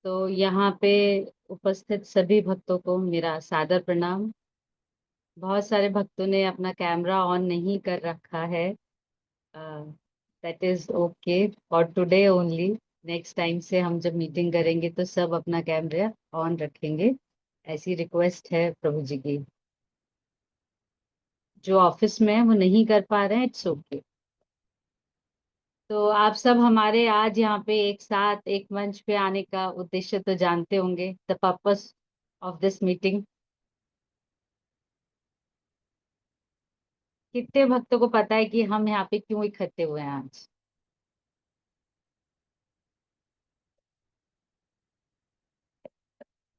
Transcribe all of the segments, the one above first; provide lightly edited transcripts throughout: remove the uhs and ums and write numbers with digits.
तो यहाँ पे उपस्थित सभी भक्तों को मेरा सादर प्रणाम। बहुत सारे भक्तों ने अपना कैमरा ऑन नहीं कर रखा है। That is okay for today only. Next time से हम जब मीटिंग करेंगे तो सब अपना कैमरा ऑन रखेंगे। ऐसी रिक्वेस्ट है प्रभु जी की। जो ऑफिस में है वो नहीं कर पा रहे हैं, इट्स ओके। तो आप सब हमारे आज यहाँ पे एक साथ एक मंच पे आने का उद्देश्य तो जानते होंगे, the purpose of this meeting. कितने भक्तों को पता है कि हम यहाँ पे क्यों इकट्ठे हुए हैं आज?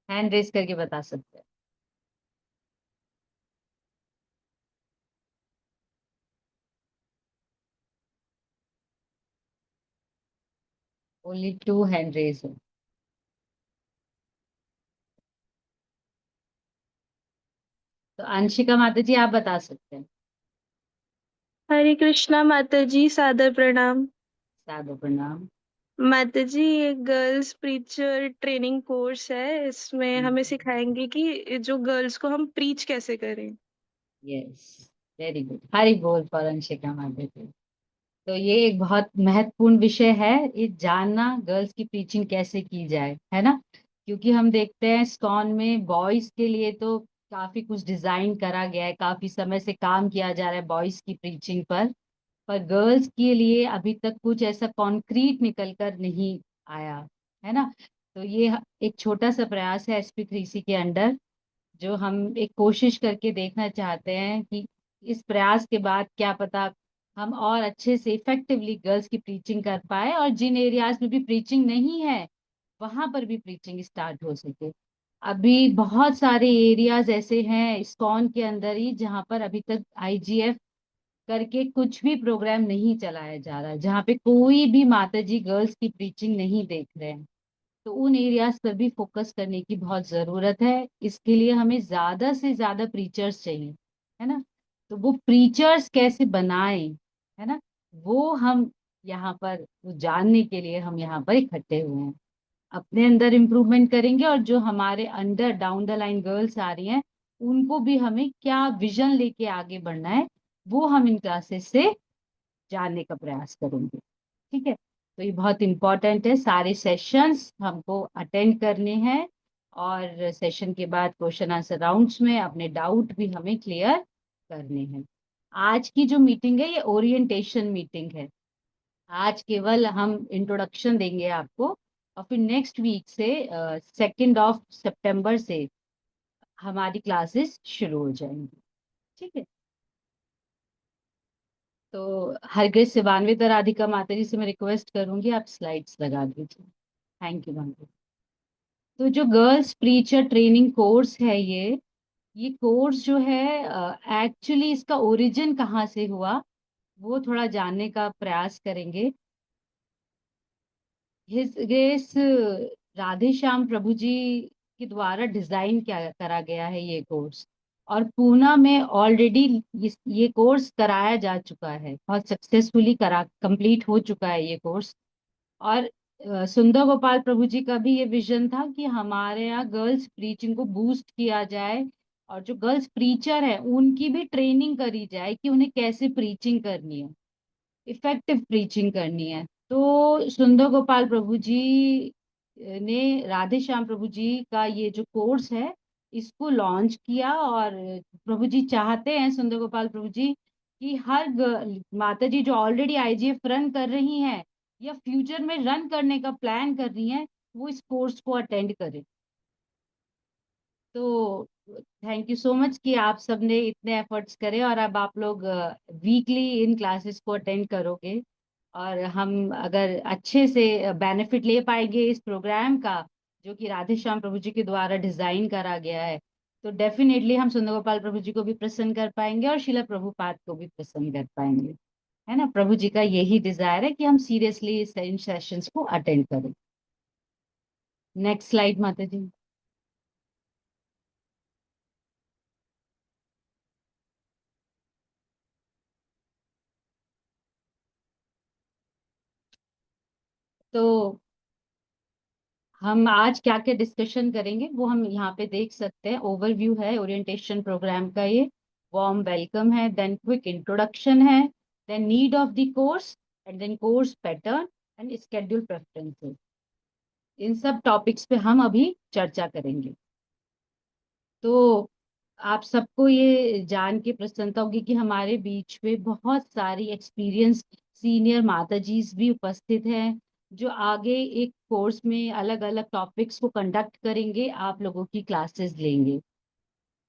हैंड रेस करके बता सकते हैं। ओनली टू हैंड रेस है। तो अंशिका माता जी, आप बता सकते हैं। हरे कृष्णा माता जी, सादर प्रणाम। साधु प्रणाम। माता जी, ये गर्ल्स प्रीचर ट्रेनिंग कोर्स है। इसमें हमें सिखाएंगे कि जो गर्ल्स को हम प्रीच कैसे करें। Yes, very good. हरि बोल फॉर अंशिका माता जी। तो ये एक बहुत महत्वपूर्ण विषय है, ये जानना गर्ल्स की प्रीचिंग कैसे की जाए, है ना। क्योंकि हम देखते हैं स्कॉन में बॉयज के लिए तो काफी कुछ डिजाइन करा गया है, काफी समय से काम किया जा रहा है बॉयज की प्रीचिंग पर गर्ल्स के लिए अभी तक कुछ ऐसा कॉन्क्रीट निकल कर नहीं आया, है ना। तो ये एक छोटा सा प्रयास है SP3C के अंडर, जो हम एक कोशिश करके देखना चाहते हैं कि इस प्रयास के बाद क्या पता हम और अच्छे से इफेक्टिवली गर्ल्स की प्रीचिंग कर पाए, और जिन एरियाज में भी प्रीचिंग नहीं है वहां पर भी प्रीचिंग स्टार्ट हो सके। अभी बहुत सारे एरियाज ऐसे हैं इस्कॉन के अंदर ही जहां पर अभी तक IGF करके कुछ भी प्रोग्राम नहीं चलाया जा रहा, जहाँ पे कोई भी माताजी गर्ल्स की प्रीचिंग नहीं देख रहे हैं। तो उन एरियाज पर भी फोकस करने की बहुत जरूरत है। इसके लिए हमें ज्यादा से ज्यादा प्रीचर्स चाहिए, है ना। तो वो प्रीचर्स कैसे बनाएं, है ना, वो हम यहाँ पर वो जानने के लिए हम यहाँ पर इकट्ठे हुए हैं। अपने अंदर इम्प्रूवमेंट करेंगे, और जो हमारे under down the line girls आ रही हैं उनको भी हमें क्या विजन लेके आगे बढ़ना है, वो हम इन क्लासेस से जानने का प्रयास करेंगे। ठीक है। तो ये बहुत इंपॉर्टेंट है, सारे सेशंस हमको अटेंड करने हैं, और सेशन के बाद क्वेश्चन आंसर राउंड्स में अपने डाउट भी हमें क्लियर करने हैं। आज की जो मीटिंग है ये ओरिएंटेशन मीटिंग है। आज केवल हम इंट्रोडक्शन देंगे आपको, और फिर नेक्स्ट वीक से 2 सितंबर से हमारी क्लासेस शुरू हो जाएंगी। ठीक है। तो हरग्रेस शिवान्वित राधिका माता जी से मैं रिक्वेस्ट करूंगी, आप स्लाइड्स लगा दीजिए। Thank you ma'am. तो जो गर्ल्स प्रीचर ट्रेनिंग कोर्स है, ये कोर्स जो है एक्चुअली इसका ओरिजिन कहाँ से हुआ वो थोड़ा जानने का प्रयास करेंगे। हिज ग्रेस राधे श्याम प्रभु जी के द्वारा डिजाइन क्या करा गया है ये कोर्स, और पूना में ऑलरेडी ये कोर्स कराया जा चुका है, बहुत सक्सेसफुली करा कंप्लीट हो चुका है ये कोर्स। और सुंदर गोपाल प्रभु जी का भी ये विजन था कि हमारे यहाँ गर्ल्स प्रीचिंग को बूस्ट किया जाए, और जो गर्ल्स प्रीचर है उनकी भी ट्रेनिंग करी जाए कि उन्हें कैसे प्रीचिंग करनी है, इफेक्टिव प्रीचिंग करनी है। तो सुंदर गोपाल प्रभु जी ने राधे श्याम प्रभु जी का ये जो कोर्स है इसको लॉन्च किया, और प्रभु जी चाहते हैं, सुंदर गोपाल प्रभु जी, कि हर माता जी जो ऑलरेडी IGF रन कर रही हैं या फ्यूचर में रन करने का प्लान कर रही हैं वो इस कोर्स को अटेंड करें। तो थैंक यू सो मच कि आप सबने इतने एफर्ट्स करे, और अब आप लोग वीकली इन क्लासेस को अटेंड करोगे, और हम अगर अच्छे से बेनिफिट ले पाएंगे इस प्रोग्राम का जो कि राधे श्याम प्रभु जी के द्वारा डिजाइन करा गया है, तो डेफिनेटली हम सुंदर गोपाल प्रभु जी को भी प्रसन्न कर पाएंगे और शिला प्रभुपाद को भी प्रसन्न कर पाएंगे। है ना, प्रभु जी का यही डिजायर है कि हम सीरियसली इस इन सेशंस को अटेंड करें। नेक्स्ट स्लाइड माता जी। तो हम आज क्या क्या डिस्कशन करेंगे वो हम यहाँ पे देख सकते हैं। ओवरव्यू है ओरिएंटेशन प्रोग्राम का, ये वार्म वेलकम है, देन क्विक इंट्रोडक्शन है, then need of the course, and then course pattern and schedule preferences. इन सब टॉपिक्स पे हम अभी चर्चा करेंगे। तो आप सबको ये जान के प्रसन्नता होगी कि हमारे बीच में बहुत सारी एक्सपीरियंस सीनियर माताजीज भी उपस्थित हैं, जो आगे एक कोर्स में अलग अलग टॉपिक्स को कंडक्ट करेंगे, आप लोगों की क्लासेस लेंगे।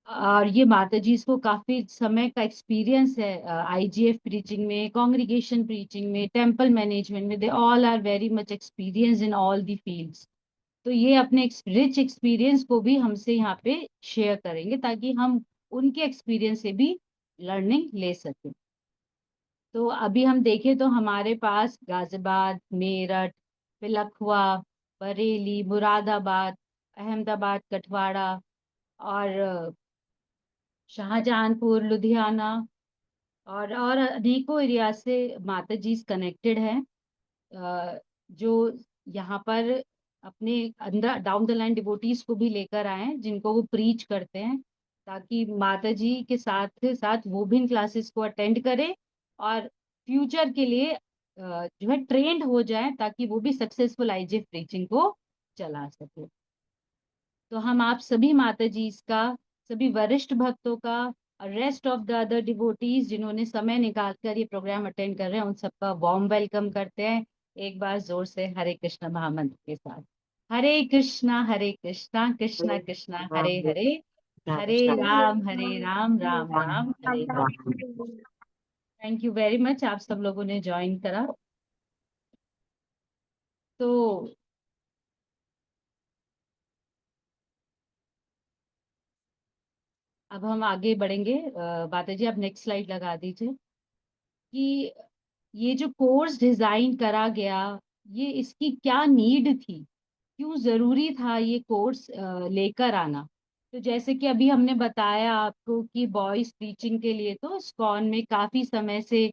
और ये माताजीज को काफी समय का एक्सपीरियंस है आईजीएफ प्रीचिंग में, कॉन्ग्रीगेशन प्रीचिंग में, टेम्पल मैनेजमेंट में। They all are very much experience in all the fields. तो ये अपने रिच एक्सपीरियंस को भी हमसे यहाँ पे शेयर करेंगे, ताकि हम उनके एक्सपीरियंस से भी लर्निंग ले सकें। तो अभी हम देखें तो हमारे पास गाजियाबाद, मेरठ, फिर लखवा, बरेली, मुरादाबाद, अहमदाबाद, कठवाड़ा और शाहजहांपुर, लुधियाना और अनेकों एरिया से माताजीज कनेक्टेड हैं, जो यहाँ पर अपने अंदर डाउन द लाइन डिवोटीज को भी लेकर आए हैं, जिनको वो प्रीच करते हैं, ताकि माता जी के साथ साथ वो भी इन क्लासेस को अटेंड करें और फ्यूचर के लिए जो है ट्रेंड हो जाए, ताकि वो भी सक्सेसफुल आईजीएफ प्रीचिंग को चला सके। तो हम आप सभी माता जी का, सभी वरिष्ठ भक्तों का और rest of the other devotees जिन्होंने समय निकाल कर ये प्रोग्राम अटेंड कर रहे हैं, उन सबका वार्म वेलकम करते हैं। एक बार जोर से हरे कृष्णा महामंत्र के साथ। हरे कृष्णा कृष्णा कृष्णा हरे हरे, हरे Ram Ram Hare Hare. Thank you very much, आप सब लोगों ने ज्वाइन करा। तो अब हम आगे बढ़ेंगे। माता जी आप नेक्स्ट स्लाइड लगा दीजिए कि ये जो कोर्स डिजाइन करा गया, ये इसकी क्या नीड थी, क्यों जरूरी था ये कोर्स लेकर आना। तो जैसे कि अभी हमने बताया आपको कि बॉयज टीचिंग के लिए तो इस्कॉन में काफी समय से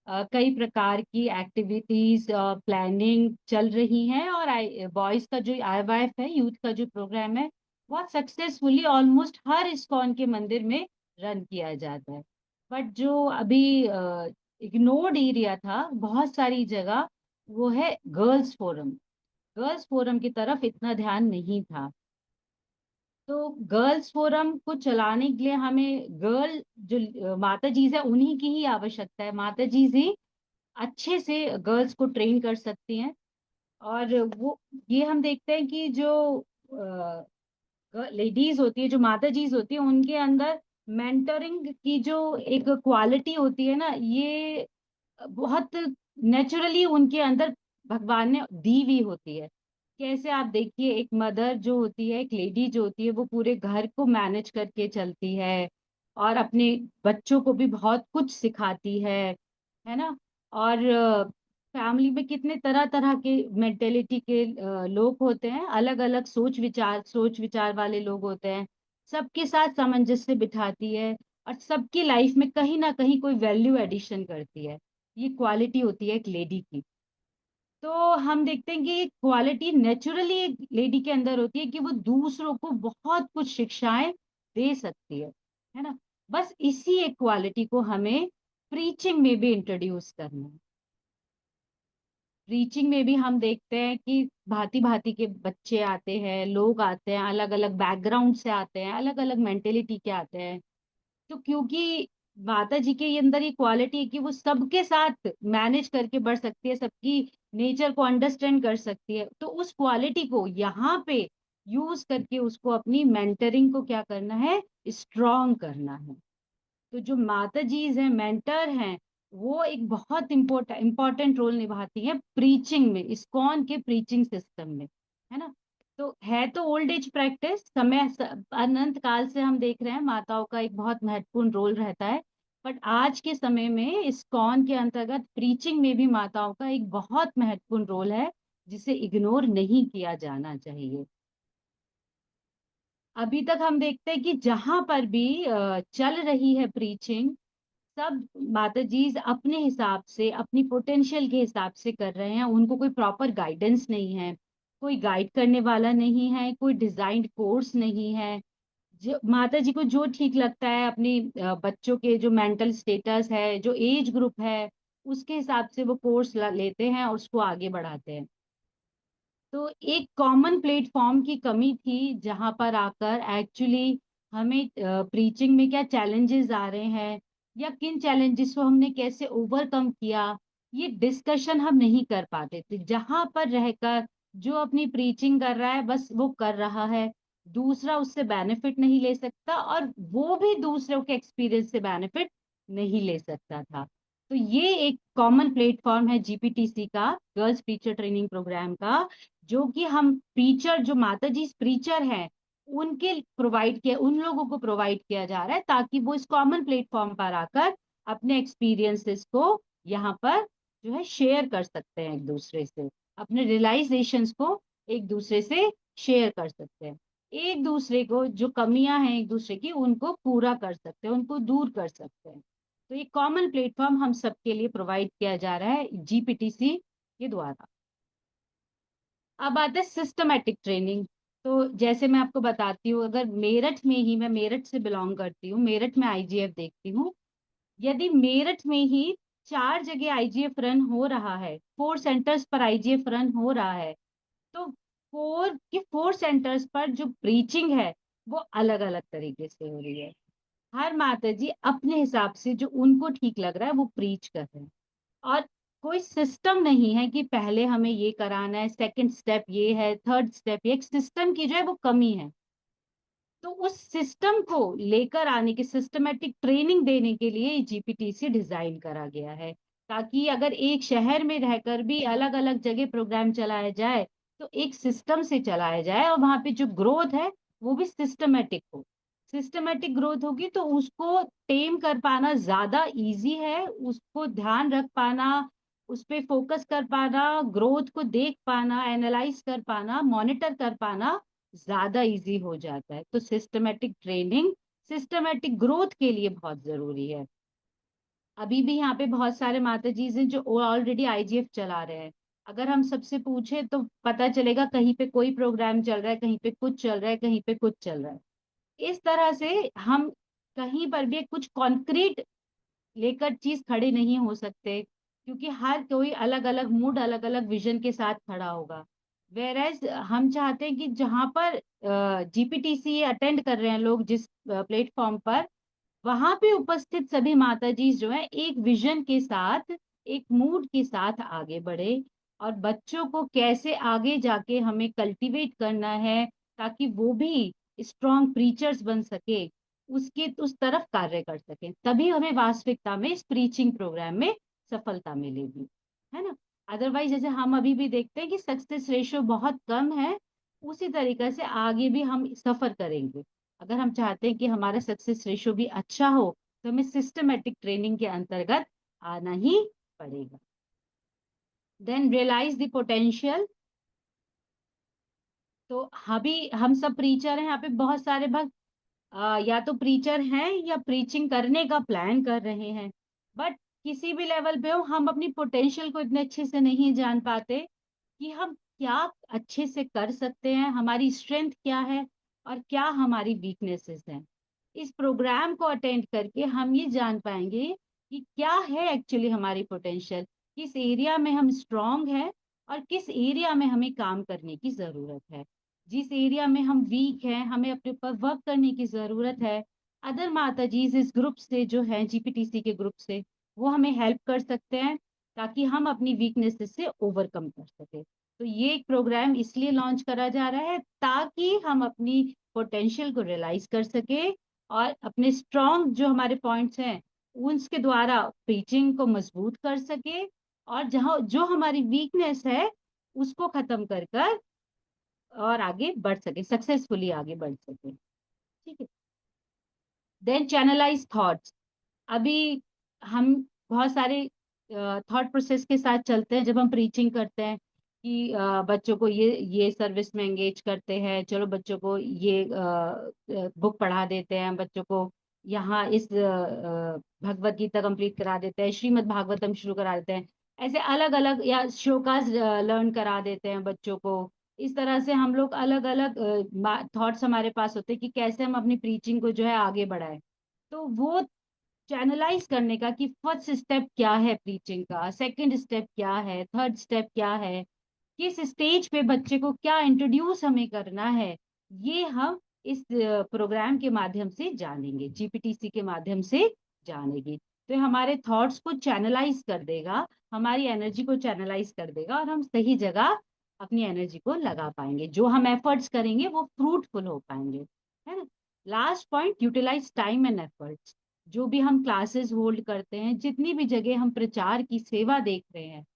कई प्रकार की एक्टिविटीज प्लानिंग चल रही हैं, और बॉयज का जो आईवाईएफ है, यूथ का जो प्रोग्राम है, बहुत सक्सेसफुली ऑलमोस्ट हर इस्कॉन के मंदिर में रन किया जाता है। बट जो अभी इग्नोर्ड एरिया था बहुत सारी जगह, वो है गर्ल्स फोरम। गर्ल्स फोरम की तरफ इतना ध्यान नहीं था। तो गर्ल्स फोरम को चलाने के लिए हमें गर्ल जो माता जी है उन्हीं की ही आवश्यकता है। माता जी ही अच्छे से गर्ल्स को ट्रेन कर सकती हैं। और वो ये हम देखते हैं कि जो लेडीज होती है, जो माता जीज होती है, उनके अंदर मेंटरिंग की जो एक क्वालिटी होती है ना, ये बहुत नेचुरली उनके अंदर भगवान ने दी हुई होती है। कैसे आप देखिए, एक मदर जो होती है, एक लेडी जो होती है, वो पूरे घर को मैनेज करके चलती है और अपने बच्चों को भी बहुत कुछ सिखाती है ना। और फैमिली में कितने तरह तरह के मेंटेलिटी के लोग होते हैं, अलग अलग सोच विचार वाले लोग होते हैं। सबके साथ सामंजस्य बिठाती है और सबकी लाइफ में कहीं ना कहीं कोई वैल्यू एडिशन करती है। ये क्वालिटी होती है एक लेडी की। तो हम देखते हैं कि ये क्वालिटी नेचुरली एक लेडी के अंदर होती है कि वो दूसरों को बहुत कुछ शिक्षाएं दे सकती है ना। बस इसी एक क्वालिटी को हमें प्रीचिंग में भी इंट्रोड्यूस करना है। प्रीचिंग में भी हम देखते हैं कि भांति भांति के बच्चे आते हैं, लोग आते हैं, अलग अलग बैकग्राउंड से आते हैं, अलग अलग मेंटेलिटी के आते हैं। तो क्योंकि माता जी के अंदर ये क्वालिटी है कि वो सबके साथ मैनेज करके बढ़ सकती है, सबकी नेचर को अंडरस्टैंड कर सकती है, तो उस क्वालिटी को यहाँ पे यूज करके उसको अपनी मेंटरिंग को क्या करना है, स्ट्रॉन्ग करना है। तो जो माता जीज हैं, मेंटर हैं, वो एक बहुत इम्पोर्टेंट रोल निभाती हैं प्रीचिंग में, इस्कॉन के प्रीचिंग सिस्टम में, है ना। तो है तो ओल्ड एज प्रैक्टिस, अनंत काल से हम देख रहे हैं माताओं का एक बहुत महत्वपूर्ण रोल रहता है। बट आज के समय में इस्कॉन के अंतर्गत प्रीचिंग में भी माताओं का एक बहुत महत्वपूर्ण रोल है, जिसे इग्नोर नहीं किया जाना चाहिए। अभी तक हम देखते हैं कि जहां पर भी चल रही है प्रीचिंग, सब माता जी अपने हिसाब से, अपनी पोटेंशियल के हिसाब से कर रहे हैं, उनको कोई प्रॉपर गाइडेंस नहीं है। कोई गाइड करने वाला नहीं है, कोई डिजाइन्ड कोर्स नहीं है। जो माता जी को जो ठीक लगता है अपनी बच्चों के जो मेंटल स्टेटस है, जो एज ग्रुप है, उसके हिसाब से वो कोर्स लेते हैं और उसको आगे बढ़ाते हैं। तो एक कॉमन प्लेटफॉर्म की कमी थी जहां पर आकर एक्चुअली हमें प्रीचिंग में क्या चैलेंजेस आ रहे हैं या किन चैलेंजेस को हमने कैसे ओवरकम किया, ये डिस्कशन हम नहीं कर पाते थे। जहां पर रहकर जो अपनी प्रीचिंग कर रहा है बस वो कर रहा है, दूसरा उससे बेनिफिट नहीं ले सकता और वो भी दूसरों के एक्सपीरियंस से बेनिफिट नहीं ले सकता था। तो ये एक कॉमन प्लेटफॉर्म है जीपीटीसी का, गर्ल्स टीचर ट्रेनिंग प्रोग्राम का, जो कि हम प्रीचर, जो माता जी प्रीचर हैं, उनके प्रोवाइड किया, उन लोगों को प्रोवाइड किया जा रहा है ताकि वो इस कॉमन प्लेटफॉर्म पर आकर अपने एक्सपीरियंसेस को यहाँ पर जो है शेयर कर सकते हैं एक दूसरे से, अपने रियलाइजेशंस को एक दूसरे से शेयर कर सकते हैं, एक दूसरे को जो कमियां हैं एक दूसरे की उनको पूरा कर सकते हैं, उनको दूर कर सकते हैं। तो ये कॉमन प्लेटफॉर्म हम सबके लिए प्रोवाइड किया जा रहा है जीपीटीसी के द्वारा। अब आता है सिस्टमेटिक ट्रेनिंग। तो जैसे मैं आपको बताती हूँ, अगर मेरठ में ही, मैं मेरठ से बिलोंग करती हूँ, मेरठ में आईजीएफ देखती हूँ, यदि मेरठ में ही 4 जगह आईजीएफ रन हो रहा है, 4 सेंटर्स पर आईजीएफ रन हो रहा है, तो 4 सेंटर्स पर जो प्रीचिंग है वो अलग अलग तरीके से हो रही है। हर माता जी अपने हिसाब से जो उनको ठीक लग रहा है वो प्रीच कर रहे हैं, और कोई सिस्टम नहीं है कि पहले हमें ये कराना है, सेकंड स्टेप ये है, थर्ड स्टेप ये, एक सिस्टम की जो है वो कमी है। तो उस सिस्टम को लेकर आने की, सिस्टमेटिक ट्रेनिंग देने के लिए जीपीटीसी डिजाइन करा गया है, ताकि अगर एक शहर में रहकर भी अलग अलग जगह प्रोग्राम चलाया जाए तो एक सिस्टम से चलाया जाए और वहां पे जो ग्रोथ है वो भी सिस्टमेटिक हो। सिस्टमेटिक ग्रोथ होगी तो उसको टेम कर पाना ज्यादा इजी है, उसको ध्यान रख पाना, उस पे फोकस कर पाना, ग्रोथ को देख पाना, एनालाइज कर पाना, मॉनिटर कर पाना ज्यादा इजी हो जाता है। तो सिस्टमेटिक ट्रेनिंग सिस्टमेटिक ग्रोथ के लिए बहुत जरूरी है। अभी भी यहाँ पे बहुत सारे माताजी हैं जो ऑलरेडी आईजीएफ चला रहे हैं। अगर हम सबसे पूछे तो पता चलेगा कहीं पे कोई प्रोग्राम चल रहा है, कहीं पे कुछ चल रहा है, कहीं पे कुछ चल रहा है। इस तरह से हम कहीं पर भी कुछ कॉन्क्रीट लेकर चीज खड़े नहीं हो सकते, क्योंकि हर कोई अलग अलग मूड, अलग अलग विजन के साथ खड़ा होगा। वेरएज हम चाहते हैं कि जहां पर जीपीटीसी अटेंड कर रहे हैं लोग, जिस प्लेटफॉर्म पर, वहां पे उपस्थित सभी माताजी जो है एक विजन के साथ, एक मूड के साथ आगे बढ़े, और बच्चों को कैसे आगे जाके हमें कल्टीवेट करना है ताकि वो भी स्ट्रॉन्ग प्रीचर्स बन सके, उसके उस तरफ कार्य कर सके, तभी हमें वास्तविकता में इस प्रीचिंग प्रोग्राम में सफलता मिलेगी, है ना। अदरवाइज जैसे हम अभी भी देखते हैं कि सक्सेस रेशियो बहुत कम है, उसी तरीके से आगे भी हम सफर करेंगे। अगर हम चाहते हैं कि हमारा सक्सेस रेशियो भी अच्छा हो तो हमें सिस्टमेटिक ट्रेनिंग के अंतर्गत आना ही पड़ेगा। Then realise the potential. तो अभी हम सब प्रीचर हैं, यहाँ पे बहुत सारे भक्त या तो प्रीचर हैं या प्रीचिंग करने का प्लान कर रहे हैं, बट किसी भी लेवल पे हो हम अपनी पोटेंशियल को इतने अच्छे से नहीं जान पाते कि हम क्या अच्छे से कर सकते हैं, हमारी स्ट्रेंथ क्या है और क्या हमारी वीकनेसेस हैं। इस प्रोग्राम को अटेंड करके हम ये जान पाएंगे कि क्या है एक्चुअली हमारी पोटेंशियल, किस एरिया में हम स्ट्रांग हैं और किस एरिया में हमें काम करने की जरूरत है, जिस एरिया में हम वीक हैं हमें अपने ऊपर वर्क करने की जरूरत है। अदर माता जी इस ग्रुप से जो है, जीपीटीसी के ग्रुप से, वो हमें हेल्प कर सकते हैं ताकि हम अपनी वीकनेसेस से ओवरकम कर सके। तो ये एक प्रोग्राम इसलिए लॉन्च करा जा रहा है ताकि हम अपनी पोटेंशियल को रियलाइज कर सके और अपने स्ट्रॉन्ग जो हमारे पॉइंट्स हैं उसके द्वारा टीचिंग को मजबूत कर सके, और जहाँ जो हमारी वीकनेस है उसको खत्म कर कर और आगे बढ़ सके, सक्सेसफुली आगे बढ़ सके। ठीक है। Then channelise thoughts. अभी हम बहुत सारे थॉट प्रोसेस के साथ चलते हैं जब हम प्रीचिंग करते हैं कि बच्चों को ये सर्विस में एंगेज करते हैं, चलो बच्चों को ये बुक पढ़ा देते हैं, बच्चों को यहाँ इस भगवत गीता कंप्लीट करा देते हैं, श्रीमद् भागवतम शुरू करा देते हैं, ऐसे अलग अलग, या श्लोकास लर्न करा देते हैं बच्चों को, इस तरह से हम लोग अलग अलग थॉट्स हमारे पास होते हैं कि कैसे हम अपनी प्रीचिंग को जो है आगे बढ़ाएं। तो वो चैनलाइज करने का कि फर्स्ट स्टेप क्या है प्रीचिंग का, सेकंड स्टेप क्या है, थर्ड स्टेप क्या है, किस स्टेज पे बच्चे को क्या इंट्रोड्यूस हमें करना है, ये हम इस प्रोग्राम के माध्यम से जानेंगे, जीपीटीसी के माध्यम से जानेंगे। तो ये हमारे थॉट्स को चैनलाइज कर देगा, हमारी एनर्जी को चैनलाइज कर देगा, और हम सही जगह अपनी एनर्जी को लगा पाएंगे, जो हम एफर्ट्स करेंगे वो फ्रूटफुल हो पाएंगे, है ना। Last point, utilise time and efforts. जो भी हम क्लासेस होल्ड करते हैं, जितनी भी जगह हम प्रचार की सेवा देख रहे हैं,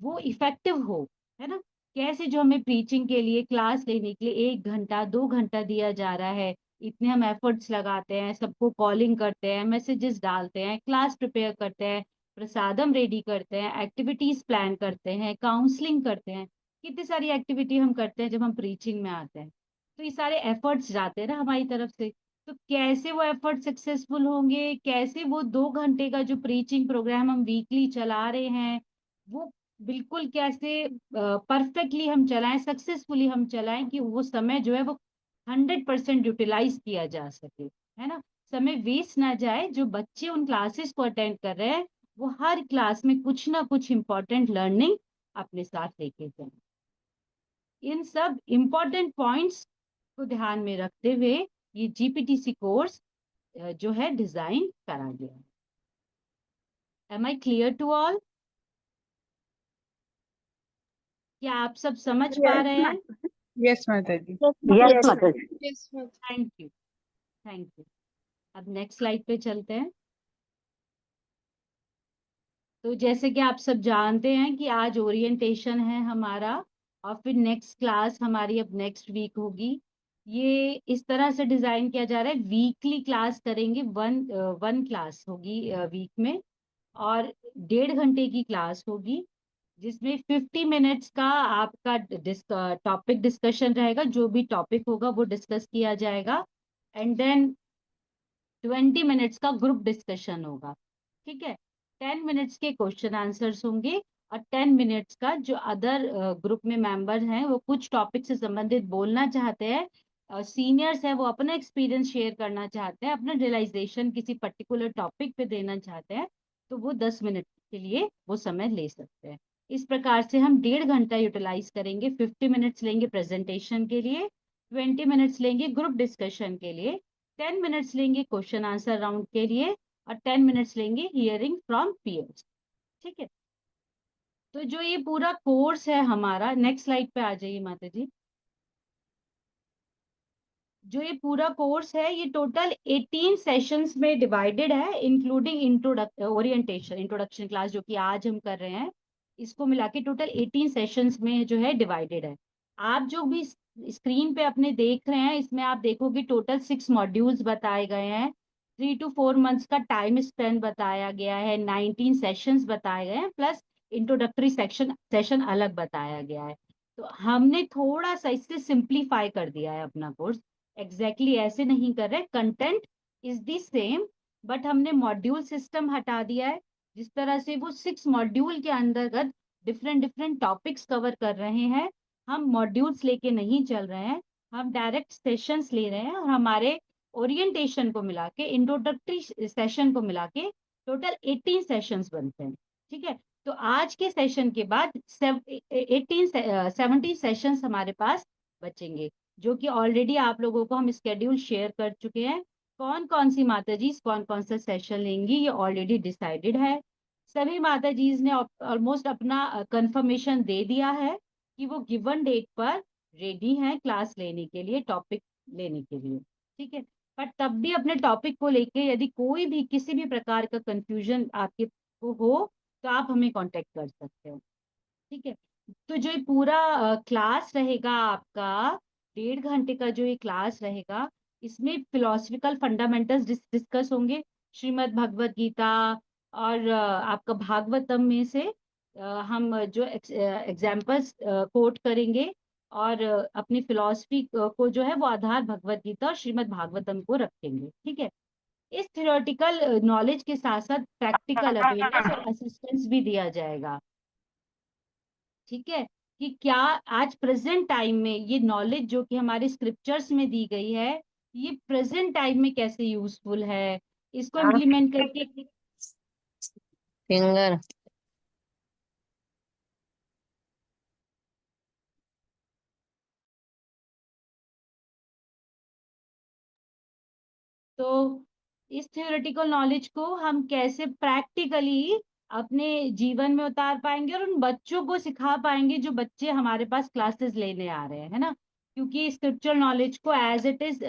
वो इफेक्टिव हो, है ना। कैसे जो हमें प्रीचिंग के लिए क्लास लेने के लिए 1 घंटा 2 घंटा दिया जा रहा है, इतने हम एफर्ट्स लगाते हैं, सबको कॉलिंग करते हैं, मैसेजेस डालते हैं, क्लास प्रिपेयर करते हैं, प्रसादम रेडी करते हैं, एक्टिविटीज प्लान करते हैं, काउंसलिंग करते हैं, कितनी सारी एक्टिविटी हम करते हैं जब हम प्रीचिंग में आते हैं। तो ये सारे एफर्ट्स जाते हैं ना हमारी तरफ से। तो कैसे वो एफर्ट सक्सेसफुल होंगे, कैसे वो 2 घंटे का जो प्रीचिंग प्रोग्राम हम वीकली चला रहे हैं, वो बिल्कुल कैसे परफेक्टली हम चलाएं, सक्सेसफुली हम चलाएं, कि वो समय जो है वो 100% यूटिलाइज किया जा सके, है ना। समय वेस्ट ना जाए, जो बच्चे उन क्लासेस को अटेंड कर रहे हैं वो हर क्लास में कुछ ना कुछ इम्पोर्टेंट लर्निंग अपने साथ लेके जाएं। इन सब इम्पोर्टेंट पॉइंट्स को ध्यान में रखते हुए ये जीपीटीसी कोर्स जो है डिजाइन करा गया। Am I clear to all? क्या आप सब समझ पा Yes, रहे हैं? yes, Mataji. Yes, Mataji. Yes, ma'am. Thank you, thank you. अब नेक्स्ट स्लाइड पे चलते हैं। तो जैसे कि आप सब जानते हैं कि आज ओरिएंटेशन है हमारा, और फिर नेक्स्ट क्लास हमारी अब नेक्स्ट वीक होगी। ये इस तरह से डिजाइन किया जा रहा है, वीकली क्लास करेंगे, वन वन क्लास होगी वीक में, और 1.5 घंटे की क्लास होगी, जिसमें 50 मिनट्स का आपका टॉपिक डिस्कशन रहेगा, जो भी टॉपिक होगा वो डिस्कस किया जाएगा, एंड देन 20 मिनट्स का ग्रुप डिस्कशन होगा, ठीक है। 10 मिनट्स के क्वेश्चन आंसर्स होंगे, और 10 मिनट्स का जो अदर ग्रुप में मेंबर हैं वो कुछ टॉपिक से संबंधित बोलना चाहते हैं, सीनियर्स हैं वो अपना एक्सपीरियंस शेयर करना चाहते हैं, अपना रियलाइजेशन किसी पर्टिकुलर टॉपिक पे देना चाहते हैं, तो वो 10 मिनट के लिए वो समय ले सकते हैं। इस प्रकार से हम 1.5 घंटा यूटिलाइज करेंगे, 50 मिनट्स लेंगे प्रेजेंटेशन के लिए, 20 मिनट्स लेंगे ग्रुप डिस्कशन के लिए, 10 मिनट्स लेंगे क्वेश्चन आंसर राउंड के लिए, और 10 मिनट्स लेंगे हियरिंग फ्रॉम पीयर्स, ठीक है। तो जो ये पूरा कोर्स है हमारा, नेक्स्ट स्लाइड पे आ जाइए माता जी। जो ये पूरा कोर्स है ये टोटल 18 सेशंस में डिवाइडेड है, इंक्लूडिंग ओरिएंटेशन इंट्रोडक्शन क्लास जो कि आज हम कर रहे हैं, इसको मिला के टोटल 18 सेशंस में जो है डिवाइडेड है। आप जो भी स्क्रीन पे अपने देख रहे हैं, इसमें आप देखोगे टोटल 6 मॉड्यूल्स बताए गए हैं, 3 to 4 मंथ्स का टाइम स्पेंड बताया गया है, 19 सेशंस बताए गए हैं, प्लस इंट्रोडक्टरी सेशन अलग बताया गया है। तो हमने थोड़ा सा इससे सिंप्लीफाई कर दिया है अपना कोर्स, एग्जैक्टली ऐसे नहीं कर रहे, content is the same, but हमने मॉड्यूल सिस्टम हटा दिया है, जिस तरह से वो 6 मॉड्यूल के अंतर्गत डिफरेंट डिफरेंट टॉपिक्स कवर कर रहे हैं, हम मॉड्यूल्स लेके नहीं चल रहे हैं, हम डायरेक्ट सेशंस ले रहे हैं, और हमारे ओरिएंटेशन को मिला के, इंट्रोडक्टरी सेशन को मिला के टोटल 18 सेशंस बनते हैं, ठीक है। तो आज के सेशन के बाद 17 सेशंस हमारे पास बचेंगे, जो कि ऑलरेडी आप लोगों को हम स्केड्यूल शेयर कर चुके हैं। कौन कौन सी माताजी कौन कौन सा सेशन लेंगी ये ऑलरेडी डिसाइडेड है। सभी माताजी ने ऑलमोस्ट अपना कंफर्मेशन दे दिया है कि वो गिवन डेट पर रेडी हैं क्लास लेने के लिए, टॉपिक लेने के लिए, ठीक है। पर तब भी अपने टॉपिक को लेके यदि कोई भी किसी भी प्रकार का कंफ्यूजन आपके को हो, तो आप हमें कांटेक्ट कर सकते हो, ठीक है। तो जो ये पूरा क्लास रहेगा आपका, 1.5 घंटे का जो ये क्लास रहेगा, इसमें फिलोसफिकल फंडामेंटल्स डिस्कस होंगे, श्रीमद् भगवत गीता, और आपका भागवतम में से हम जो एग्जाम्पल्स कोट करेंगे, और अपनी फिलॉसफी को जो है वो आधार भगवत गीता और श्रीमद् भागवतम को रखेंगे, ठीक है। इस थियोरेटिकल नॉलेज के साथ साथ प्रैक्टिकल अवेयरनेस और असिस्टेंस भी दिया जाएगा, ठीक है। कि क्या आज प्रेजेंट टाइम में ये नॉलेज जो कि हमारे स्क्रिप्चर्स में दी गई है, ये प्रेजेंट टाइम में कैसे यूजफुल है, इसको हाँ, इम्प्लीमेंट करके। फिंगर। तो इस थ्योरेटिकल नॉलेज को हम कैसे प्रैक्टिकली अपने जीवन में उतार पाएंगे और उन बच्चों को सिखा पाएंगे जो बच्चे हमारे पास क्लासेस लेने आ रहे हैं, है ना। क्योंकि स्क्रिप्चरल नॉलेज को एज इट इज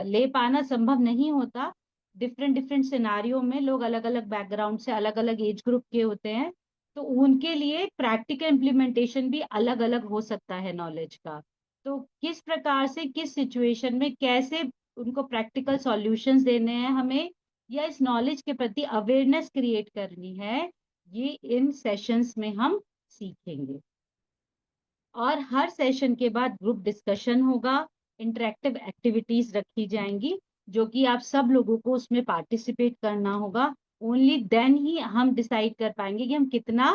ले पाना संभव नहीं होता। डिफरेंट डिफरेंट सिनारियो में लोग अलग अलग बैकग्राउंड से, अलग अलग एज ग्रुप के होते हैं, तो उनके लिए प्रैक्टिकल इम्प्लीमेंटेशन भी अलग अलग हो सकता है नॉलेज का। तो किस प्रकार से, किस सिचुएशन में कैसे उनको प्रैक्टिकल सॉल्यूशंस देने हैं हमें, या इस नॉलेज के प्रति अवेयरनेस क्रिएट करनी है, ये इन सेशंस में हम सीखेंगे। और हर सेशन के बाद ग्रुप डिस्कशन होगा, इंटरेक्टिव एक्टिविटीज रखी जाएंगी, जो कि आप सब लोगों को उसमें पार्टिसिपेट करना होगा। ओनली देन ही हम डिसाइड कर पाएंगे कि हम कितना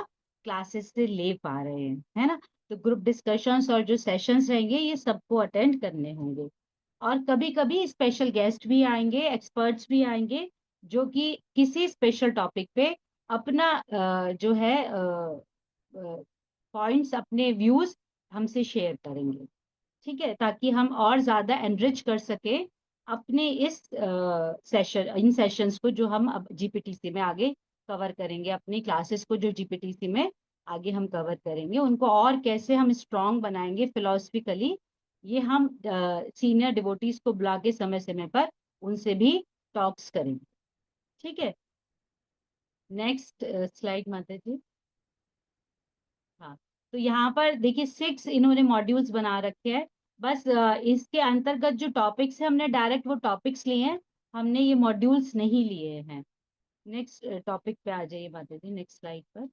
क्लासेस से ले पा रहे हैं, है ना। तो ग्रुप डिस्कशंस और जो सेशंस रहेंगे ये सबको अटेंड करने होंगे। और कभी कभी स्पेशल गेस्ट भी आएंगे, एक्सपर्ट्स भी आएंगे, जो कि किसी स्पेशल टॉपिक पे अपना जो है पॉइंट्स, अपने व्यूज हमसे शेयर करेंगे। ठीक है, ताकि हम और ज्यादा एनरिच कर सके अपने इस सेशन, इन सेशंस को जो हम अब जीपीटीसी में आगे कवर करेंगे, अपनी क्लासेस को जो जीपीटीसी में आगे हम कवर करेंगे, उनको और कैसे हम स्ट्रांग बनाएंगे फिलोसफिकली, ये हम सीनियर डिवोटीज को बुला के समय समय पर उनसे भी टॉक्स करेंगे। ठीक है। नेक्स्ट स्लाइड माता जी। हाँ, तो यहाँ पर देखिए 6 इन्होंने मॉड्यूल्स बना रखे हैं। बस इसके अंतर्गत जो टॉपिक्स है, हमने डायरेक्ट वो टॉपिक्स लिए हैं, हमने ये मॉड्यूल्स नहीं लिए हैं। नेक्स्ट टॉपिक पे आ जाइए माता जी, नेक्स्ट स्लाइड पर।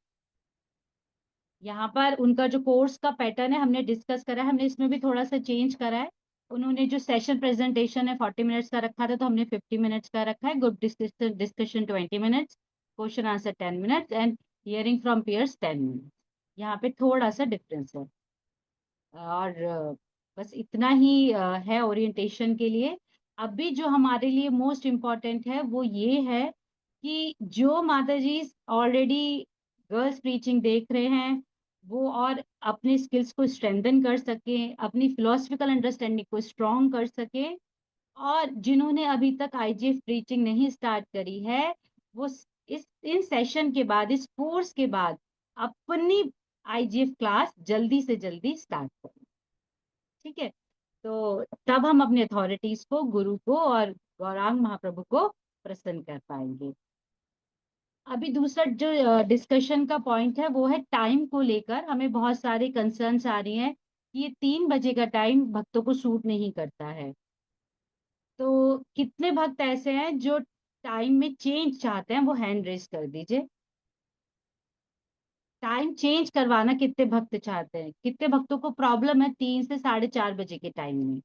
यहाँ पर उनका जो कोर्स का पैटर्न है हमने डिस्कस करा है, हमने इसमें भी थोड़ा सा चेंज करा है। उन्होंने जो सेशन प्रेजेंटेशन है 40 मिनट्स का रखा था, तो हमने 50 मिनट्स का रखा है। Group discussion discussion 20 minutes, question answer 10 minutes, and hearing from pairs 10 minutes. यहाँ पे थोड़ा सा डिफरेंस है। और बस इतना ही है ओरिएंटेशन के लिए। अभी जो हमारे लिए मोस्ट इम्पोर्टेंट है वो ये है कि जो माता जी ऑलरेडी गर्ल्स प्रीचिंग देख रहे हैं, वो और अपने स्किल्स को स्ट्रेंथन कर सके, अपनी फिलोसफिकल अंडरस्टैंडिंग को स्ट्रॉन्ग कर सके, और जिन्होंने अभी तक आईजीएफ प्रीचिंग नहीं स्टार्ट करी है, वो इस इन सेशन के बाद, इस कोर्स के बाद अपनी आईजीएफ क्लास जल्दी से जल्दी स्टार्ट करें। ठीक है। तो तब हम अपने अथॉरिटीज को, गुरु को और गौरांग महाप्रभु को प्रसन्न कर पाएंगे। अभी दूसरा जो डिस्कशन का पॉइंट है वो है टाइम को लेकर हमें बहुत सारे कंसर्न्स आ रही हैं कि ये 3 बजे का टाइम भक्तों को सूट नहीं करता है। तो कितने भक्त ऐसे हैं जो टाइम में चेंज चाहते हैं, वो हैंड रेस कर दीजिए। टाइम चेंज करवाना कितने भक्त चाहते हैं, कितने भक्तों को प्रॉब्लम है 3 से 4:30 बजे के टाइम में।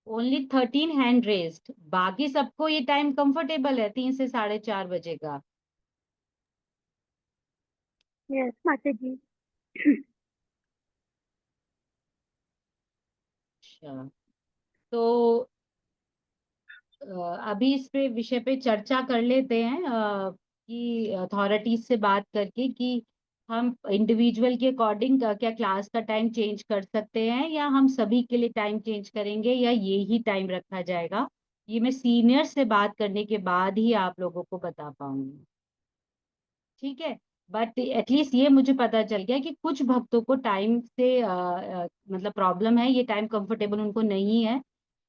ओनली 13 हैंड रेस्ड, बाकी सबको ये टाइम कंफर्टेबल है 3 से 4:30 बजे का। यस माता जी। अच्छा, तो अ, अभी इस पे विषय पे चर्चा कर लेते हैं कि अथॉरिटीज से बात करके कि हम इंडिविजुअल के अकॉर्डिंग क्या क्लास का टाइम चेंज कर सकते हैं, या हम सभी के लिए टाइम चेंज करेंगे, या ये ही टाइम रखा जाएगा। ये मैं सीनियर से बात करने के बाद ही आप लोगों को बता पाऊंगी। ठीक है। बट एटलीस्ट ये मुझे पता चल गया कि कुछ भक्तों को टाइम से मतलब प्रॉब्लम है, ये टाइम कंफर्टेबल उनको नहीं है,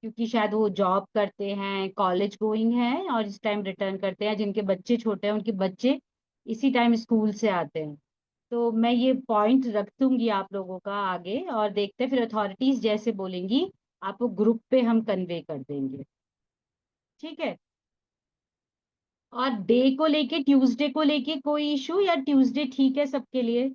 क्योंकि शायद वो जॉब करते हैं, कॉलेज गोइंग हैं, और इस टाइम रिटर्न करते हैं, जिनके बच्चे छोटे हैं उनके बच्चे इसी टाइम स्कूल से आते हैं। तो मैं ये पॉइंट रख दूंगी आप लोगों का आगे, और देखते हैं फिर अथॉरिटीज जैसे बोलेंगी आपको ग्रुप पे हम कन्वे कर देंगे। ठीक है। और डे को लेके, ट्यूसडे को लेके कोई इशू, या ट्यूसडे ठीक है सबके लिए?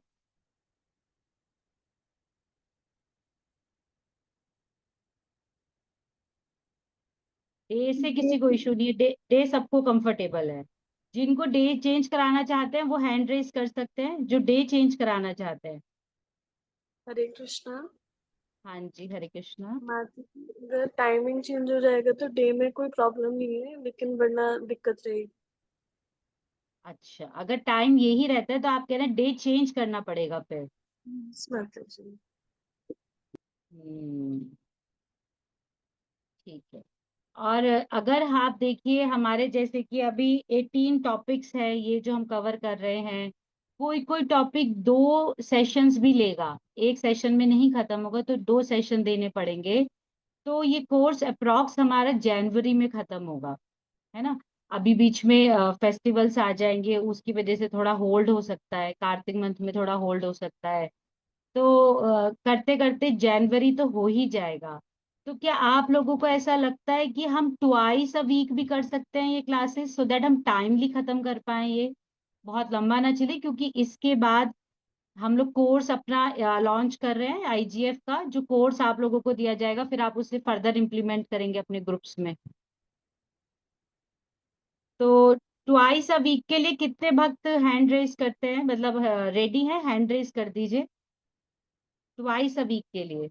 डे से किसी को इशू नहीं है? डे डे सबको कंफर्टेबल है? जिनको डे चेंज कराना चाहते हैं वो हैंड रेस कर सकते हैं, जो डे चेंज कराना चाहते हैं। हरे कृष्णा। हाँ जी, हरे कृष्णा। मैथ अगर टाइमिंग चेंज हो जाएगा तो डे में कोई प्रॉब्लम नहीं है, लेकिन वरना दिक्कत रहेगी। अच्छा, अगर टाइम यही रहता है तो आप कह रहे हैं डे चेंज करना पड़ेगा फिर? माता जी। हम्म, ठीक है। और अगर आप देखिए, हमारे जैसे कि अभी 18 टॉपिक्स है ये जो हम कवर कर रहे हैं, कोई कोई टॉपिक 2 सेशंस भी लेगा, एक सेशन में नहीं खत्म होगा तो 2 सेशन देने पड़ेंगे। तो ये कोर्स अप्रॉक्स हमारा जनवरी में खत्म होगा, है ना। अभी बीच में फेस्टिवल्स आ जाएंगे, उसकी वजह से थोड़ा होल्ड हो सकता है, कार्तिक मंथ में थोड़ा होल्ड हो सकता है। तो करते करते जनवरी तो हो ही जाएगा। तो क्या आप लोगों को ऐसा लगता है कि हम ट्वाइस अ वीक भी कर सकते हैं ये क्लासेस, सो दैट हम टाइमली खत्म कर पाए, ये बहुत लंबा ना चले? क्योंकि इसके बाद हम लोग कोर्स अपना लॉन्च कर रहे हैं आईजीएफ का, जो कोर्स आप लोगों को दिया जाएगा, फिर आप उसे फर्दर इम्प्लीमेंट करेंगे अपने ग्रुप्स में। तो ट्वाइस अ वीक के लिए कितने भक्त हैंड रेस करते हैं, मतलब रेडी है? हैंड रेस कर दीजिए ट्वाइस अ वीक के लिए।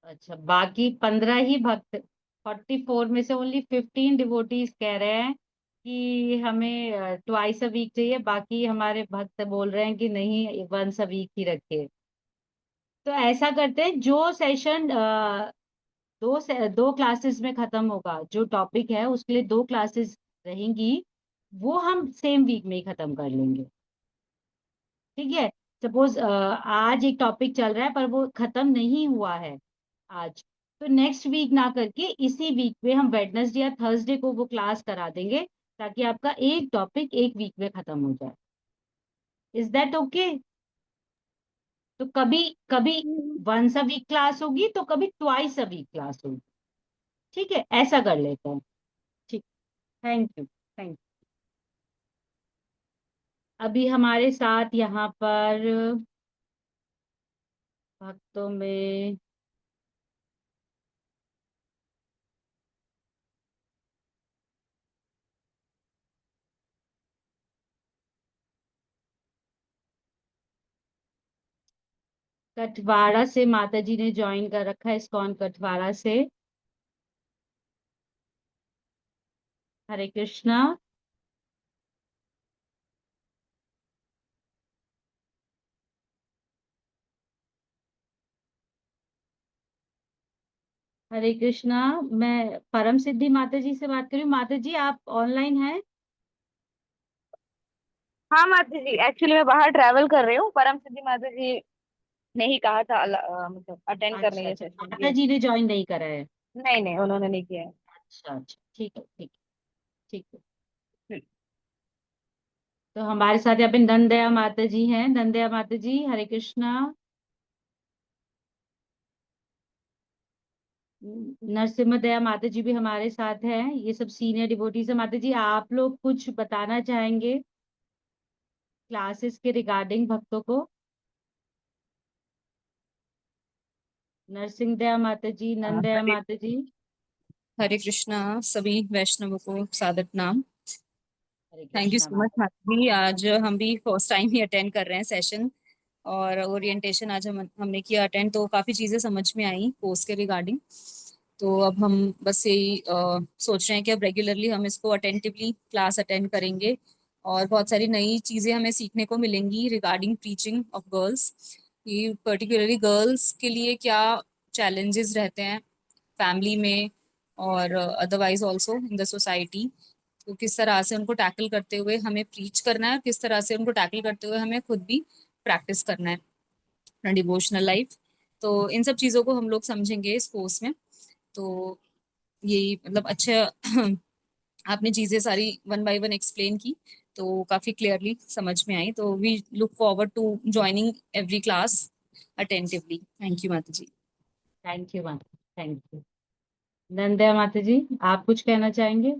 अच्छा, बाकी 15 ही भक्त, 44 में से ओनली 15 डिवोटीज कह रहे हैं कि हमें ट्वाइस अ वीक चाहिए, बाकी हमारे भक्त बोल रहे हैं कि नहीं, वंस अ वीक ही रखे। तो ऐसा करते हैं, जो सेशन दो क्लासेस में खत्म होगा, जो टॉपिक है उसके लिए 2 क्लासेस रहेंगी, वो हम सेम वीक में ही खत्म कर लेंगे। ठीक है। सपोज आज एक टॉपिक चल रहा है पर वो खत्म नहीं हुआ है आज, तो नेक्स्ट वीक ना करके इसी वीक में हम वेडनेसडे या थर्सडे को वो क्लास करा देंगे, ताकि आपका एक टॉपिक एक वीक में खत्म हो जाए। Is that okay? तो कभी कभी वंस अ वीक क्लास होगी, तो कभी ट्वाइस अ वीक क्लास होगी। ठीक है, ऐसा कर लेते हैं। ठीक। Thank you, thank. अभी हमारे साथ यहाँ पर भक्तों में कटवाड़ा से माता जी ने ज्वाइन कर रखा है, इस्कॉन कटवाड़ा से। हरे कृष्णा। हरे कृष्णा। मैं परम सिद्धि माता जी से बात कर रही हूँ। माता जी, आप ऑनलाइन हैं? हाँ माता जी, एक्चुअली मैं बाहर ट्रैवल कर रही हूँ। परम सिद्धि माता जी ने ही कहा था मतलब अटेंड करने अच्छा ये अच्छा, सेशन माता ये। जी ने ज्वाइन नहीं करा है? नहीं नहीं, उन्होंने नहीं किया है। अच्छा अच्छा, ठीक है, ठीक है, ठीक है। हम्म। तो हमारे साथ यहाँ पे नंदया माता जी हैं। नंदया माता जी, हरे कृष्णा। नरसिम्हा दया माता जी भी हमारे साथ हैं। ये सब सीनियर डिवोटीज है। माता जी, आप लोग कुछ बताना चाहेंगे क्लासेस के रिगार्डिंग भक्तों को? नरसिंह दया माता जी, नंदया हरे माता जी। हरे कृष्णा सभी वैष्णवों को सादर प्रणाम। Hare thank you Krishna so much माता जी। माता जी, आज हम भी फर्स्ट टाइम ही अटेंड कर रहे हैं सेशन। और ओरिएंटेशन आज हमने किया अटेंड, तो काफ़ी चीज़ें समझ में आई कोर्स के रिगार्डिंग। तो अब हम बस यही सोच रहे हैं कि अब रेगुलरली हम इसको अटेंटिवली क्लास अटेंड करेंगे। और बहुत सारी नई चीज़ें हमें सीखने को मिलेंगी रिगार्डिंग टीचिंग ऑफ गर्ल्स, कि पर्टिकुलरली गर्ल्स के लिए क्या चैलेंजेस रहते हैं फैमिली में, और otherwise also in the society. तो किस तरह से उनको टैकल करते हुए हमें प्रीच करना है, किस तरह से उनको टैकल करते हुए हमें खुद भी प्रैक्टिस करना है अपना डिवोशनल लाइफ। तो इन सब चीज़ों को हम लोग समझेंगे इस कोर्स में। तो यही मतलब अच्छा आपने चीजें सारी वन बाय वन एक्सप्लेन की, तो काफी क्लियरली समझ में आई। तो we look forward to joining every class attentively. Thank you माता जी। थैंक यू माता, थैंक यू। नंदा माता जी, आप कुछ कहना चाहेंगे?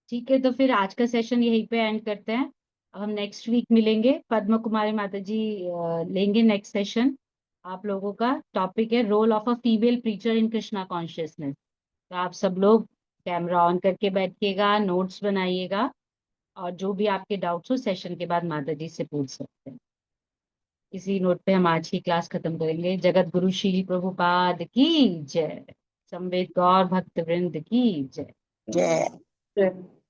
ठीक है, तो फिर आज का सेशन यहीं पे एंड करते हैं। अब हम नेक्स्ट वीक मिलेंगे। पद्म कुमारी माता जी लेंगे नेक्स्ट सेशन। आप लोगों का टॉपिक है role of a female preacher in Krishna consciousness. तो आप सब लोग कैमरा ऑन करके बैठिएगा, नोट्स बनाइएगा, और जो भी आपके डाउट्स हो सेशन के बाद माता जी से पूछ सकते हैं। इसी नोट पे हम आज की क्लास खत्म करेंगे। जगत गुरु श्री प्रभुपाद की जय। संवेद गौर भक्त वृंद की जय। जय